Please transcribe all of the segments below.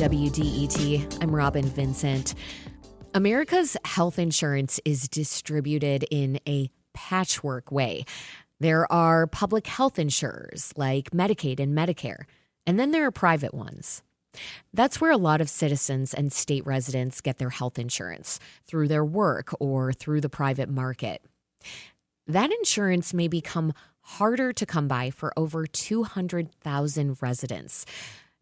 WDET. I'm Robyn, Vincent. America's health insurance is distributed in a patchwork way. There are public health insurers like Medicaid and Medicare, and then there are private ones. That's where a lot of citizens and state residents get their health insurance, through their work or through the private market. That insurance may become harder to come by for over 200,000 residents.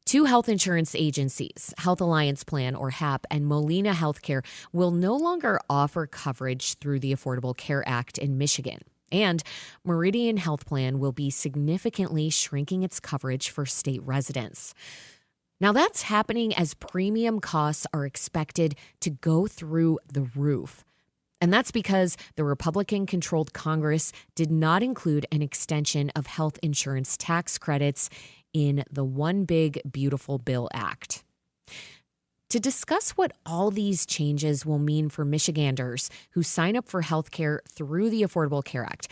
Two health insurance agencies, Health Alliance Plan, or HAP, and Molina Healthcare, will no longer offer coverage through the Affordable Care Act in Michigan. And Meridian Health Plan will be significantly shrinking its coverage for state residents. Now, that's happening as premium costs are expected to go through the roof. And that's because the Republican-controlled Congress did not include an extension of health insurance tax credits in the One Big Beautiful Bill Act. To discuss what all these changes will mean for Michiganders who sign up for health care through the Affordable Care Act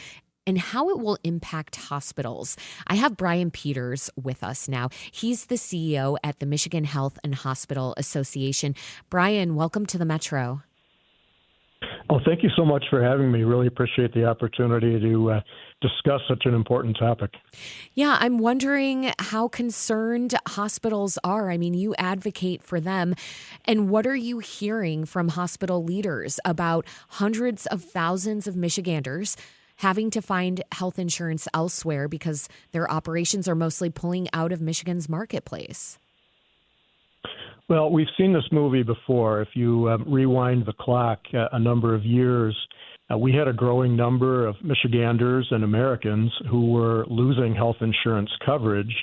and how it will impact hospitals, I have Brian Peters with us now. He's the CEO at the Michigan Health and Hospital Association. Brian, welcome to the Metro. Oh, thank you so much for having me. Really appreciate the opportunity to discuss such an important topic. Yeah, I'm wondering how concerned hospitals are. I mean, you advocate for them. And what are you hearing from hospital leaders about hundreds of thousands of Michiganders having to find health insurance elsewhere because their operations are mostly pulling out of Michigan's marketplace? Well, we've seen this movie before. If you rewind the clock a number of years, we had a growing number of Michiganders and Americans who were losing health insurance coverage,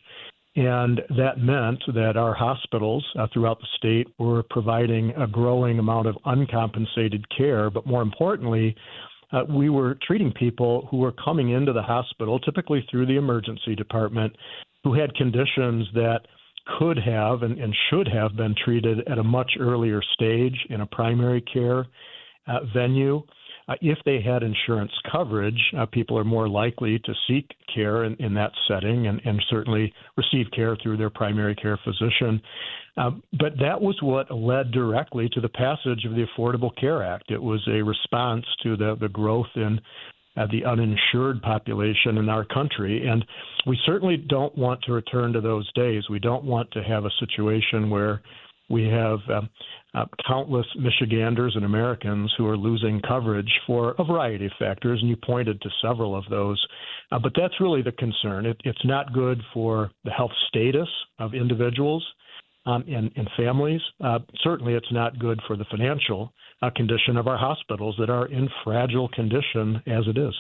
and that meant that our hospitals throughout the state were providing a growing amount of uncompensated care, but more importantly, we were treating people who were coming into the hospital, typically through the emergency department, who had conditions that could have and should have been treated at a much earlier stage in a primary care venue. If they had insurance coverage, people are more likely to seek care in that setting and certainly receive care through their primary care physician. But that was what led directly to the passage of the Affordable Care Act. It was a response to the growth in the uninsured population in our country. And we certainly don't want to return to those days. We don't want to have a situation where we have countless Michiganders and Americans who are losing coverage for a variety of factors, and you pointed to several of those. But that's really the concern. It's not good for the health status of individuals and families. Certainly it's not good for the financial condition of our hospitals that are in fragile condition as it is.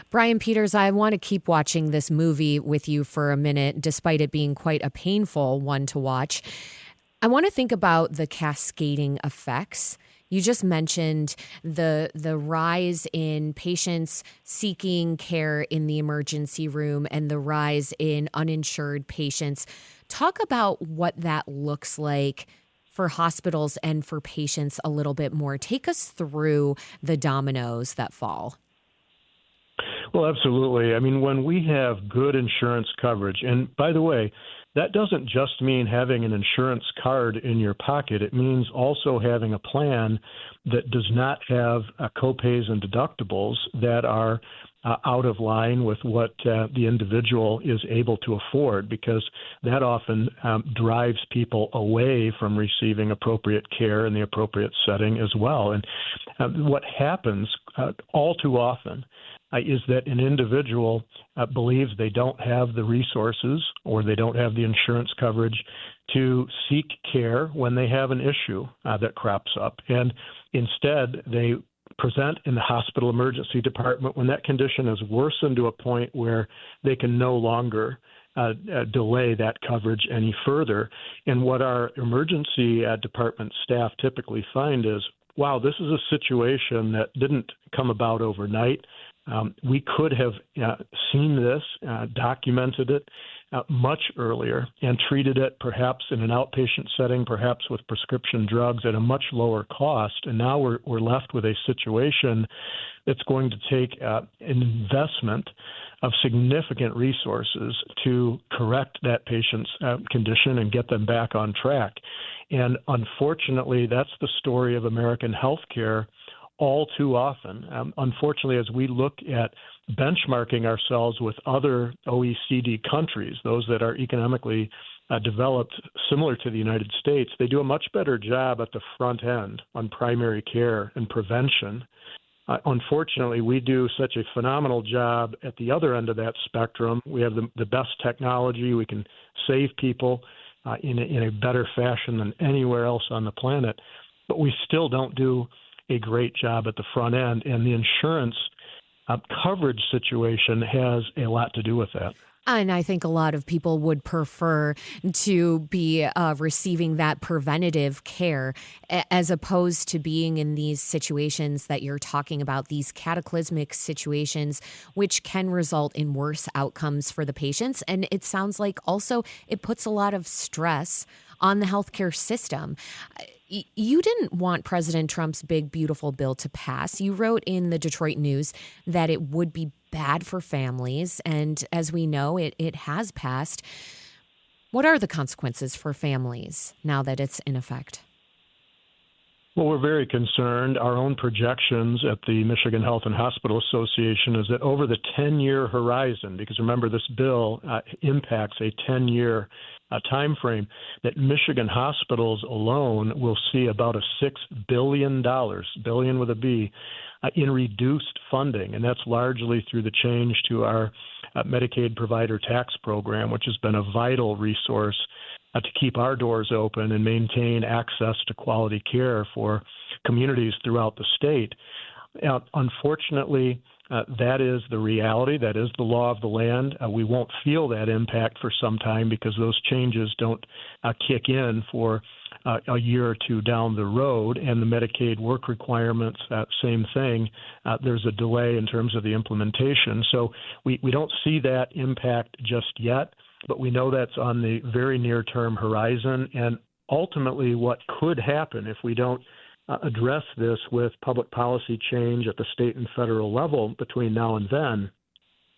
Brian Peters, I want to keep watching this movie with you for a minute, despite it being quite a painful one to watch. I want to think about the cascading effects. You just mentioned the rise in patients seeking care in the emergency room and the rise in uninsured patients. Talk about what that looks like for hospitals and for patients a little bit more. Take us through the dominoes that fall. Well, absolutely. I mean, when we have good insurance coverage, and by the way, that doesn't just mean having an insurance card in your pocket. It means also having a plan that does not have copays and deductibles that are out of line with what the individual is able to afford, because that often drives people away from receiving appropriate care in the appropriate setting as well. And what happens all too often is that an individual believes they don't have the resources or they don't have the insurance coverage to seek care when they have an issue that crops up. And instead, they present in the hospital emergency department when that condition has worsened to a point where they can no longer delay that coverage any further. And what our emergency department staff typically find is, wow, this is a situation that didn't come about overnight. We could have seen this, documented it, much earlier and treated it perhaps in an outpatient setting, perhaps with prescription drugs at a much lower cost. And now we're left with a situation that's going to take an investment of significant resources to correct that patient's condition and get them back on track. And unfortunately, that's the story of American healthcare all too often. Unfortunately, as we look at benchmarking ourselves with other OECD countries, those that are economically developed similar to the United States, they do a much better job at the front end on primary care and prevention. Unfortunately, we do such a phenomenal job at the other end of that spectrum. We have the best technology. We can save people in a better fashion than anywhere else on the planet, but we still don't do a great job at the front end, and the insurance coverage situation has a lot to do with that. And I think a lot of people would prefer to be receiving that preventative care as opposed to being in these situations that you're talking about, these cataclysmic situations, which can result in worse outcomes for the patients. And it sounds like also it puts a lot of stress on the healthcare system. You didn't want President Trump's big, beautiful bill to pass. You wrote in the Detroit News that it would be bad for families. And as we know, it has passed. What are the consequences for families now that it's in effect? Well, we're very concerned. Our own projections at the Michigan Health and Hospital Association is that over the 10-year horizon, because remember this bill impacts a 10-year time frame, that Michigan hospitals alone will see about a $6 billion, billion with a B, in reduced funding. And that's largely through the change to our Medicaid provider tax program, which has been a vital resource to keep our doors open and maintain access to quality care for communities throughout the state. Unfortunately, that is the reality. That is the law of the land. We won't feel that impact for some time because those changes don't kick in for a year or two down the road. And the Medicaid work requirements, same thing. There's a delay in terms of the implementation. So we don't see that impact just yet, but we know that's on the very near-term horizon. And ultimately what could happen if we don't address this with public policy change at the state and federal level between now and then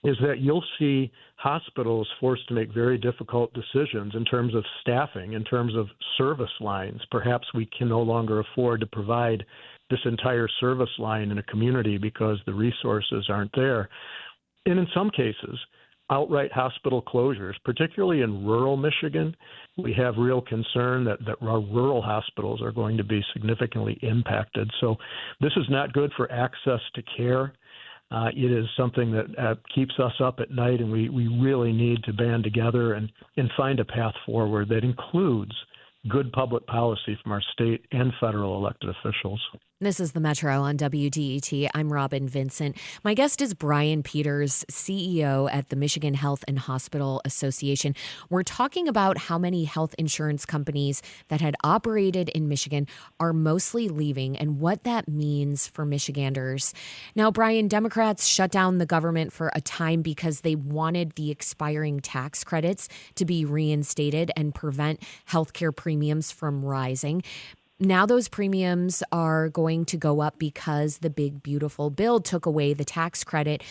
is that you'll see hospitals forced to make very difficult decisions in terms of staffing, in terms of service lines. Perhaps we can no longer afford to provide this entire service line in a community because the resources aren't there. And in some cases, outright hospital closures, particularly in rural Michigan. We have real concern that our rural hospitals are going to be significantly impacted. So this is not good for access to care. It is something that keeps us up at night, and we really need to band together and find a path forward that includes good public policy from our state and federal elected officials. This is the Metro on WDET. I'm Robyn Vincent. My guest is Brian Peters, CEO at the Michigan Health and Hospital Association. We're talking about how many health insurance companies that had operated in Michigan are mostly leaving and what that means for Michiganders. Now, Brian, Democrats shut down the government for a time because they wanted the expiring tax credits to be reinstated and prevent healthcare premiums from rising. Now those premiums are going to go up because the big, beautiful bill took away the tax credit.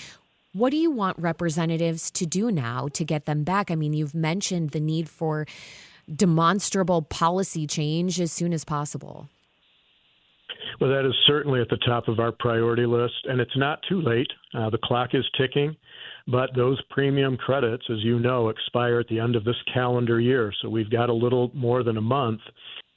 What do you want representatives to do now to get them back? I mean, you've mentioned the need for demonstrable policy change as soon as possible. Well, that is certainly at the top of our priority list, and it's not too late. The clock is ticking, but those premium credits, as you know, expire at the end of this calendar year. So we've got a little more than a month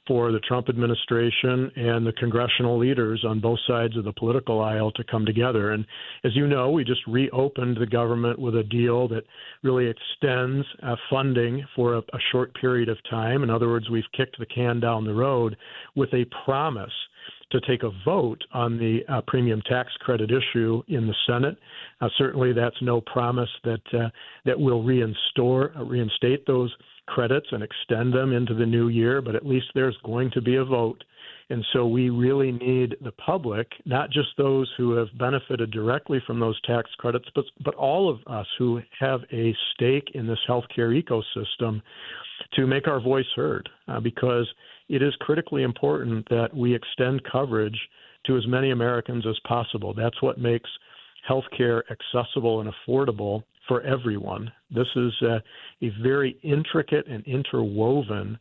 for the Trump administration and the congressional leaders on both sides of the political aisle to come together. And as you know, we just reopened the government with a deal that really extends funding for a short period of time. In other words, we've kicked the can down the road with a promise to take a vote on the premium tax credit issue in the Senate. Certainly that's no promise that will reinstate those credits and extend them into the new year, but at least there's going to be a vote. And so we really need the public, not just those who have benefited directly from those tax credits, but all of us who have a stake in this healthcare ecosystem to make our voice heard, because it is critically important that we extend coverage to as many Americans as possible. That's what makes healthcare accessible and affordable for everyone. This is a very intricate and interwoven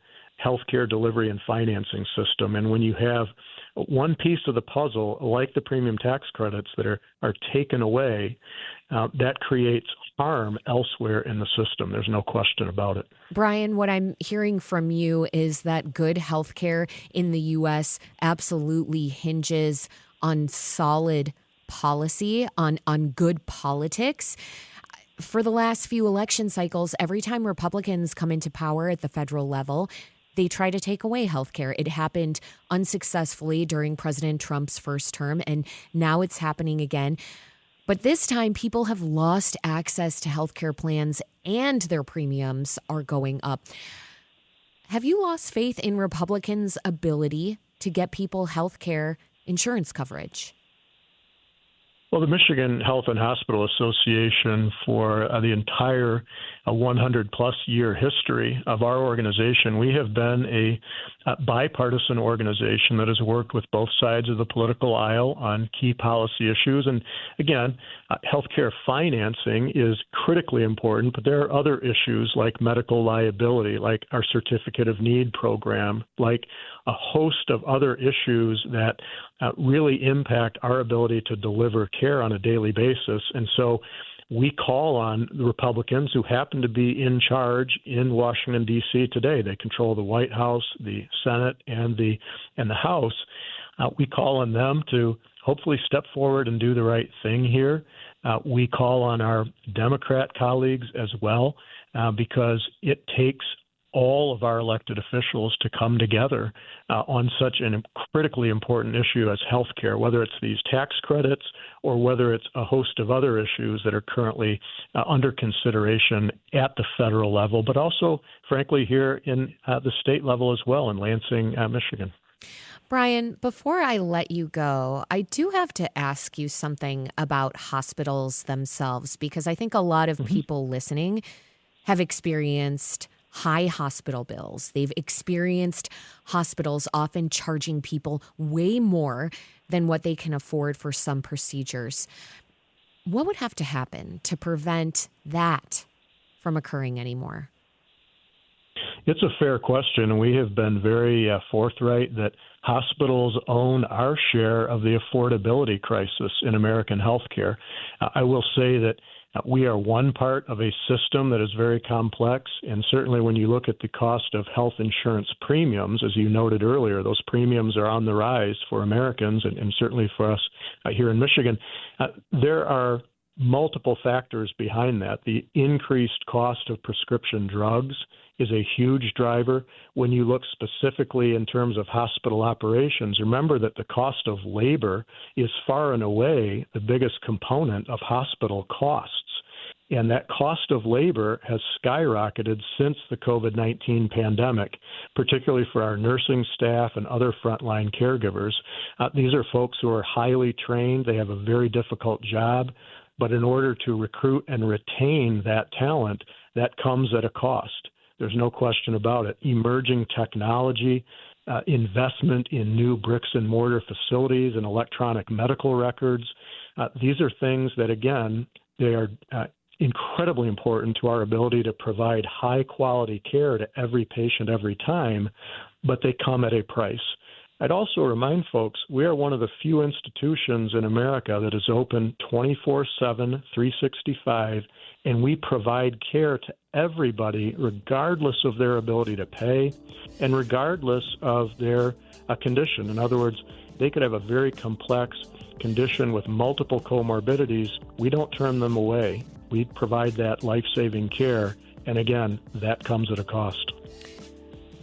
healthcare delivery and financing system. And when you have one piece of the puzzle, like the premium tax credits that are taken away, that creates harm elsewhere in the system. There's no question about it. Brian, what I'm hearing from you is that good healthcare in the U.S. absolutely hinges on solid policy, on good politics. For the last few election cycles, every time Republicans come into power at the federal level, they try to take away health care. It happened unsuccessfully during President Trump's first term, and now it's happening again. But this time, people have lost access to health care plans and their premiums are going up. Have you lost faith in Republicans' ability to get people health care insurance coverage? Well, the Michigan Health and Hospital Association, for the entire 100-plus year history of our organization, we have been a bipartisan organization that has worked with both sides of the political aisle on key policy issues. And again, healthcare financing is critically important, but there are other issues like medical liability, like our Certificate of Need program, like a host of other issues that really impact our ability to deliver care on a daily basis. And so we call on the Republicans who happen to be in charge in Washington, D.C. today. They control the White House, the Senate, and the House. We call on them to hopefully step forward and do the right thing here. We call on our Democrat colleagues as well, because it takes all of our elected officials to come together on such a critically important issue as health care, whether it's these tax credits or whether it's a host of other issues that are currently under consideration at the federal level, but also, frankly, here in the state level as well in Lansing, Michigan. Brian, before I let you go, I do have to ask you something about hospitals themselves, because I think a lot of people listening have experienced high hospital bills. They've experienced hospitals often charging people way more than what they can afford for some procedures. What would have to happen to prevent that from occurring anymore? It's a fair question, and we have been very forthright that hospitals own our share of the affordability crisis in American healthcare. I will say that we are one part of a system that is very complex, and certainly when you look at the cost of health insurance premiums, as you noted earlier, those premiums are on the rise for Americans and certainly for us here in Michigan. There are multiple factors behind that. The increased cost of prescription drugs is a huge driver. When you look specifically in terms of hospital operations, remember that the cost of labor is far and away the biggest component of hospital costs. And that cost of labor has skyrocketed since the COVID-19 pandemic, particularly for our nursing staff and other frontline caregivers. These are folks who are highly trained. They have a very difficult job. But in order to recruit and retain that talent, that comes at a cost. There's no question about it. Emerging technology, investment in new bricks and mortar facilities and electronic medical records. These are things that, again, they are incredibly important to our ability to provide high quality care to every patient every time, but they come at a price. I'd also remind folks, we are one of the few institutions in America that is open 24/7, 365, and we provide care to everybody regardless of their ability to pay and regardless of their condition. In other words, they could have a very complex condition with multiple comorbidities. We don't turn them away. We provide that life-saving care, and again, that comes at a cost.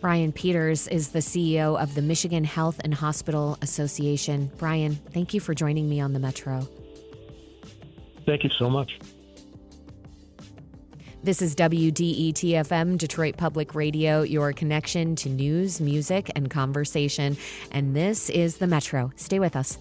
Brian Peters is the CEO of the Michigan Health and Hospital Association. Brian, thank you for joining me on the Metro. Thank you so much. This is WDET-FM, Detroit Public Radio, your connection to news, music, and conversation. And this is The Metro. Stay with us.